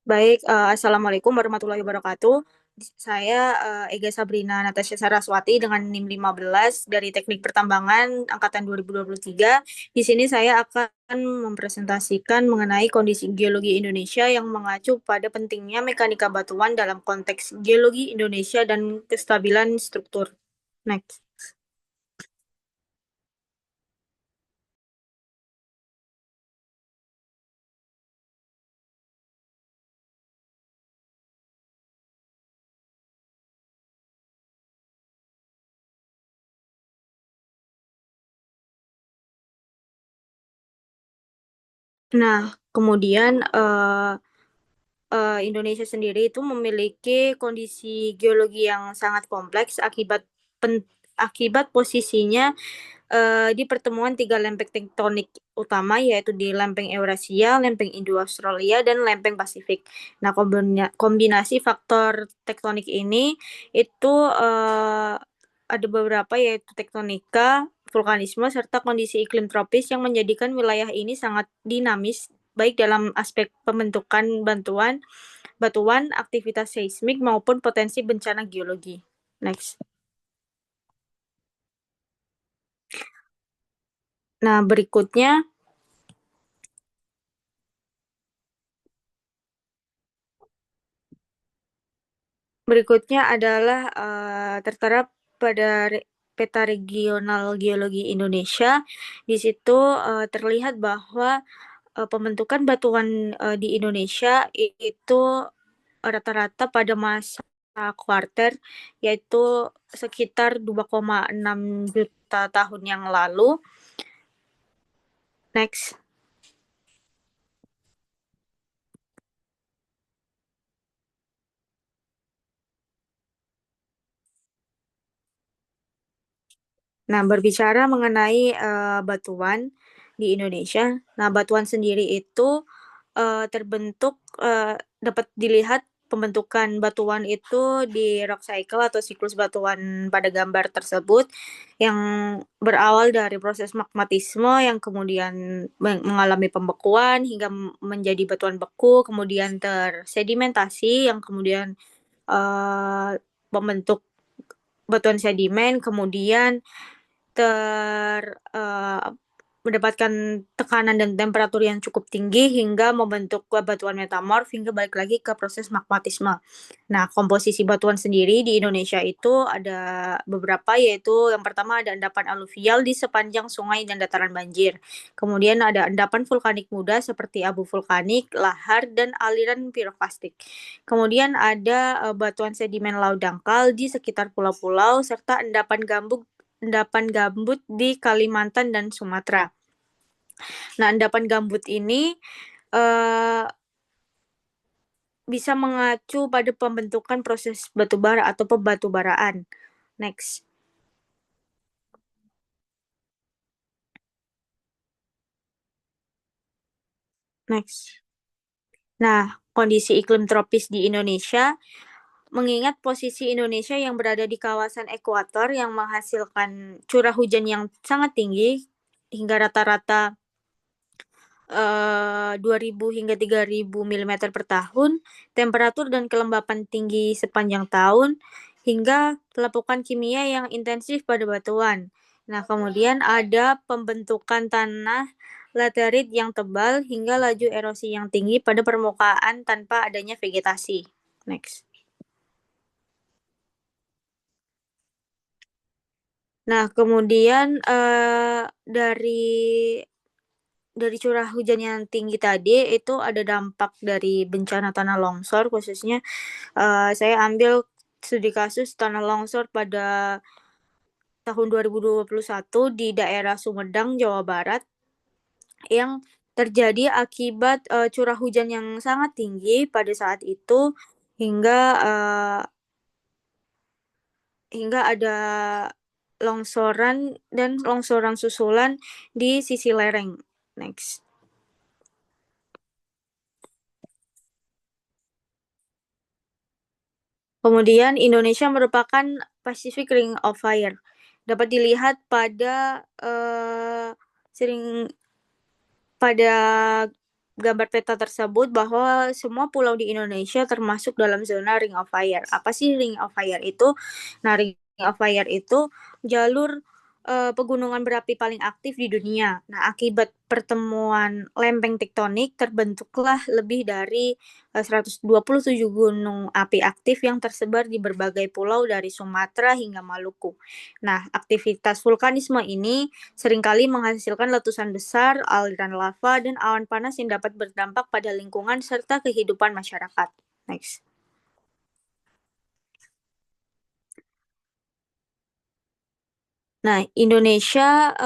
Baik, Assalamualaikum warahmatullahi wabarakatuh. Saya Ega Sabrina Natasha Saraswati dengan NIM 15 dari Teknik Pertambangan angkatan 2023. Di sini saya akan mempresentasikan mengenai kondisi geologi Indonesia yang mengacu pada pentingnya mekanika batuan dalam konteks geologi Indonesia dan kestabilan struktur. Next. Nah, kemudian Indonesia sendiri itu memiliki kondisi geologi yang sangat kompleks akibat posisinya di pertemuan tiga lempeng tektonik utama yaitu di lempeng Eurasia, lempeng Indo-Australia, dan lempeng Pasifik. Nah, kombinasi faktor tektonik ini itu ada beberapa yaitu tektonika, vulkanisme, serta kondisi iklim tropis yang menjadikan wilayah ini sangat dinamis baik dalam aspek pembentukan batuan, aktivitas seismik maupun potensi bencana geologi. Next. Nah, berikutnya adalah tertera pada peta regional geologi Indonesia. Di situ terlihat bahwa pembentukan batuan di Indonesia itu rata-rata pada masa kuarter yaitu sekitar 2,6 juta tahun yang lalu. Next. Nah, berbicara mengenai batuan di Indonesia, nah batuan sendiri itu terbentuk dapat dilihat pembentukan batuan itu di rock cycle atau siklus batuan pada gambar tersebut yang berawal dari proses magmatisme yang kemudian mengalami pembekuan hingga menjadi batuan beku, kemudian tersedimentasi yang kemudian eh, membentuk batuan sedimen, kemudian ter eh, mendapatkan tekanan dan temperatur yang cukup tinggi hingga membentuk batuan metamorf hingga balik lagi ke proses magmatisme. Nah, komposisi batuan sendiri di Indonesia itu ada beberapa yaitu yang pertama ada endapan aluvial di sepanjang sungai dan dataran banjir. Kemudian ada endapan vulkanik muda seperti abu vulkanik, lahar, dan aliran piroklastik. Kemudian ada batuan sedimen laut dangkal di sekitar pulau-pulau serta endapan gambut di Kalimantan dan Sumatera. Nah, endapan gambut ini eh, bisa mengacu pada pembentukan proses batu bara atau pembatubaraan. Next. Next. Nah, kondisi iklim tropis di Indonesia mengingat posisi Indonesia yang berada di kawasan ekuator yang menghasilkan curah hujan yang sangat tinggi hingga rata-rata 2.000 hingga 3.000 mm per tahun, temperatur dan kelembapan tinggi sepanjang tahun, hingga pelapukan kimia yang intensif pada batuan. Nah, kemudian ada pembentukan tanah laterit yang tebal hingga laju erosi yang tinggi pada permukaan tanpa adanya vegetasi. Next. Nah, kemudian dari curah hujan yang tinggi tadi itu ada dampak dari bencana tanah longsor khususnya saya ambil studi kasus tanah longsor pada tahun 2021 di daerah Sumedang, Jawa Barat yang terjadi akibat curah hujan yang sangat tinggi pada saat itu hingga hingga ada longsoran dan longsoran susulan di sisi lereng. Next. Kemudian Indonesia merupakan Pacific Ring of Fire. Dapat dilihat pada sering pada gambar peta tersebut bahwa semua pulau di Indonesia termasuk dalam zona Ring of Fire. Apa sih Ring of Fire itu? Nah, Ring of Fire itu jalur pegunungan berapi paling aktif di dunia. Nah, akibat pertemuan lempeng tektonik terbentuklah lebih dari 127 gunung api aktif yang tersebar di berbagai pulau dari Sumatera hingga Maluku. Nah, aktivitas vulkanisme ini seringkali menghasilkan letusan besar, aliran lava, dan awan panas yang dapat berdampak pada lingkungan serta kehidupan masyarakat. Next. Nah, Indonesia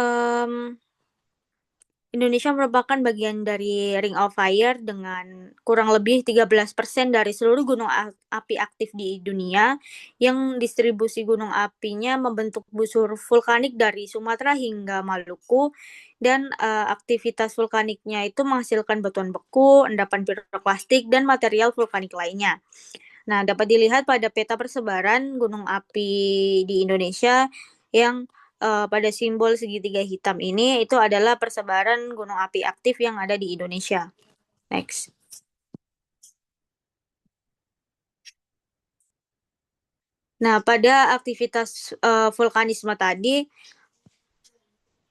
merupakan bagian dari Ring of Fire dengan kurang lebih 13% dari seluruh gunung api aktif di dunia, yang distribusi gunung apinya membentuk busur vulkanik dari Sumatera hingga Maluku, dan aktivitas vulkaniknya itu menghasilkan batuan beku, endapan piroklastik, dan material vulkanik lainnya. Nah, dapat dilihat pada peta persebaran gunung api di Indonesia yang pada simbol segitiga hitam ini itu adalah persebaran gunung api aktif yang ada di Indonesia. Next. Nah, pada aktivitas vulkanisme tadi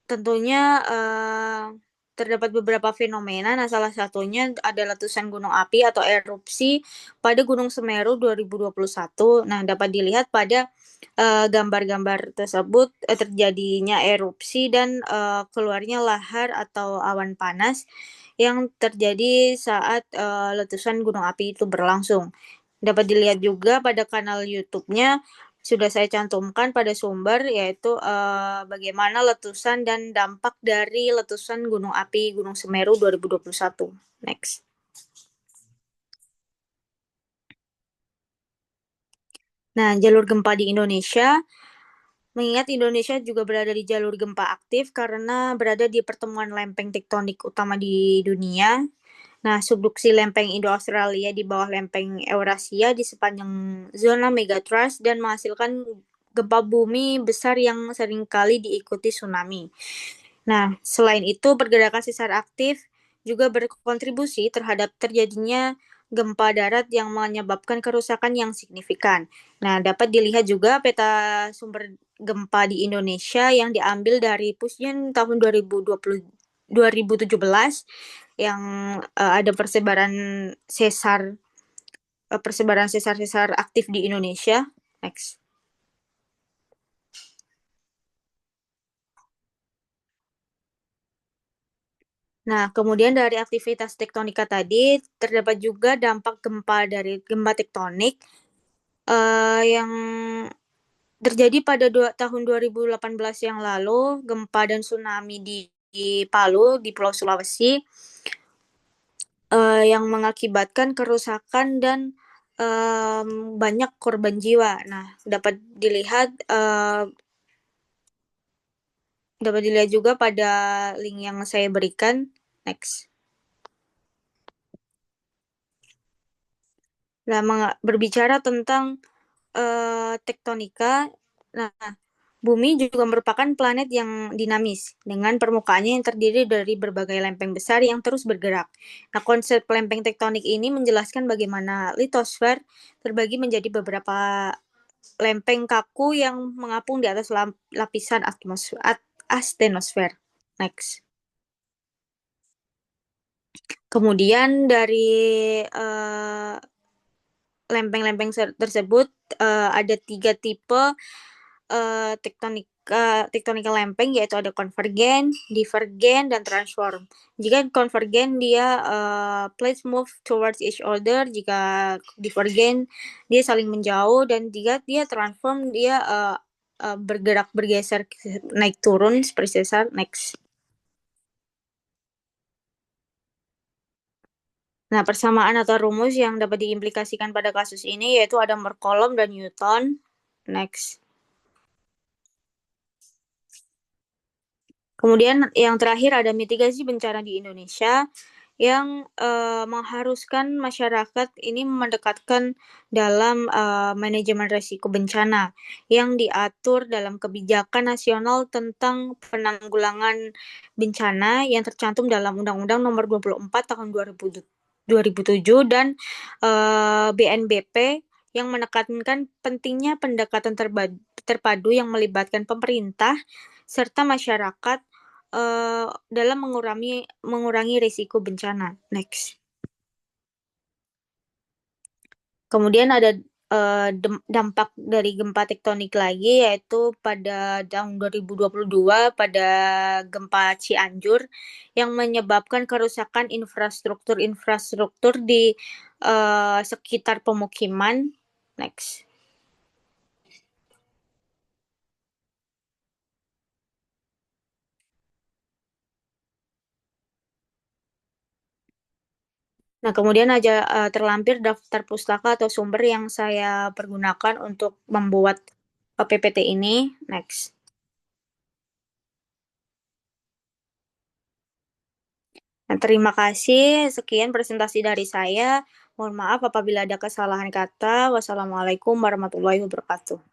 tentunya terdapat beberapa fenomena. Nah, salah satunya ada letusan gunung api atau erupsi pada Gunung Semeru 2021. Nah, dapat dilihat pada gambar-gambar tersebut terjadinya erupsi dan keluarnya lahar atau awan panas yang terjadi saat letusan gunung api itu berlangsung. Dapat dilihat juga pada kanal YouTube-nya sudah saya cantumkan pada sumber, yaitu bagaimana letusan dan dampak dari letusan Gunung Api Gunung Semeru 2021. Next. Nah, jalur gempa di Indonesia, mengingat Indonesia juga berada di jalur gempa aktif karena berada di pertemuan lempeng tektonik utama di dunia. Nah, subduksi lempeng Indo-Australia di bawah lempeng Eurasia di sepanjang zona megatrust dan menghasilkan gempa bumi besar yang seringkali diikuti tsunami. Nah, selain itu, pergerakan sesar aktif juga berkontribusi terhadap terjadinya gempa darat yang menyebabkan kerusakan yang signifikan. Nah, dapat dilihat juga peta sumber gempa di Indonesia yang diambil dari Pusgen tahun 2017 yang ada persebaran sesar-sesar aktif di Indonesia. Next. Nah, kemudian dari aktivitas tektonika tadi terdapat juga dampak gempa dari gempa tektonik yang terjadi pada tahun 2018 yang lalu, gempa dan tsunami di Palu di Pulau Sulawesi yang mengakibatkan kerusakan dan banyak korban jiwa. Nah, dapat dilihat juga pada link yang saya berikan. Next. Nah, berbicara tentang tektonika, nah, Bumi juga merupakan planet yang dinamis, dengan permukaannya yang terdiri dari berbagai lempeng besar yang terus bergerak. Nah, konsep lempeng tektonik ini menjelaskan bagaimana litosfer terbagi menjadi beberapa lempeng kaku yang mengapung di atas lapisan astenosfer. Next. Kemudian dari uh, lempeng-lempeng tersebut ada 3 tipe tektonika lempeng, yaitu ada konvergen, divergen, dan transform. Jika konvergen dia plates move towards each other, jika divergen dia saling menjauh, dan jika dia transform dia bergerak bergeser naik turun seperti sesar. Next. Nah, persamaan atau rumus yang dapat diimplikasikan pada kasus ini yaitu ada Markolom dan Newton. Next. Kemudian yang terakhir ada mitigasi bencana di Indonesia yang mengharuskan masyarakat ini mendekatkan dalam manajemen risiko bencana yang diatur dalam kebijakan nasional tentang penanggulangan bencana yang tercantum dalam Undang-Undang Nomor 24 Tahun 2007 dan BNBP yang menekankan pentingnya pendekatan terpadu yang melibatkan pemerintah serta masyarakat dalam mengurangi risiko bencana. Next. Kemudian ada dampak dari gempa tektonik lagi yaitu pada tahun 2022 pada gempa Cianjur yang menyebabkan kerusakan infrastruktur di sekitar pemukiman. Next. Nah, kemudian aja terlampir daftar pustaka atau sumber yang saya pergunakan untuk membuat PPT ini. Next. Nah, terima kasih. Sekian presentasi dari saya. Mohon maaf apabila ada kesalahan kata. Wassalamualaikum warahmatullahi wabarakatuh.